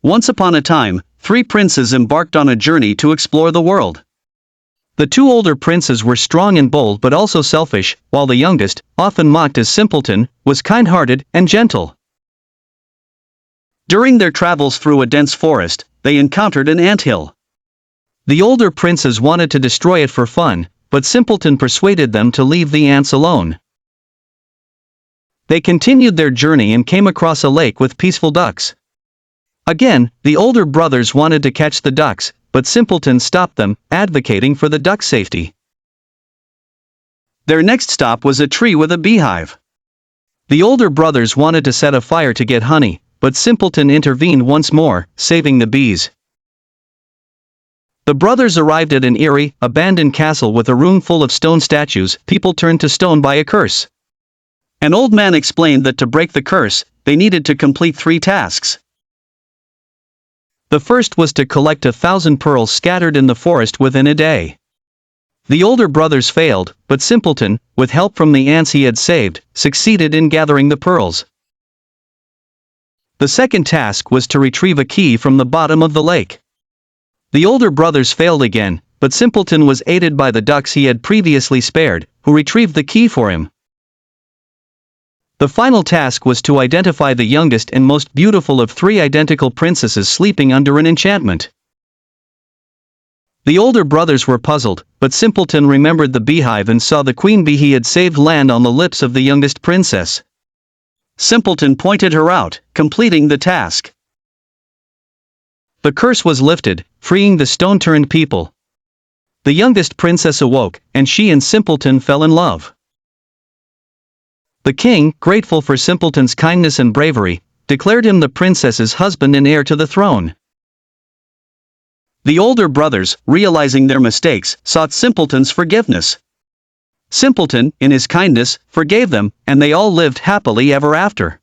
Once upon a time, 3 princes embarked on a journey to explore the world. The 2 older princes were strong and bold but also selfish, while the youngest, often mocked as Simpleton, was kind-hearted and gentle. During their travels through a dense forest, they encountered an anthill. The older princes wanted to destroy it for fun, but Simpleton persuaded them to leave the ants alone. They continued their journey and came across a lake with peaceful ducks. Again, the older brothers wanted to catch the ducks, but Simpleton stopped them, advocating for the ducks' safety. Their next stop was a tree with a beehive. The older brothers wanted to set a fire to get honey, but Simpleton intervened once more, saving the bees. The brothers arrived at an eerie, abandoned castle with a room full of stone statues, people turned to stone by a curse. An old man explained that to break the curse, they needed to complete 3 tasks. The first was to collect 1,000 pearls scattered in the forest within a day. The older brothers failed, but Simpleton, with help from the ants he had saved, succeeded in gathering the pearls. The second task was to retrieve a key from the bottom of the lake. The older brothers failed again, but Simpleton was aided by the ducks he had previously spared, who retrieved the key for him. The final task was to identify the youngest and most beautiful of 3 identical princesses sleeping under an enchantment. The older brothers were puzzled, but Simpleton remembered the beehive and saw the queen bee he had saved land on the lips of the youngest princess. Simpleton pointed her out, completing the task. The curse was lifted, freeing the stone-turned people. The youngest princess awoke, and she and Simpleton fell in love. The king, grateful for Simpleton's kindness and bravery, declared him the princess's husband and heir to the throne. The older brothers, realizing their mistakes, sought Simpleton's forgiveness. Simpleton, in his kindness, forgave them, and they all lived happily ever after.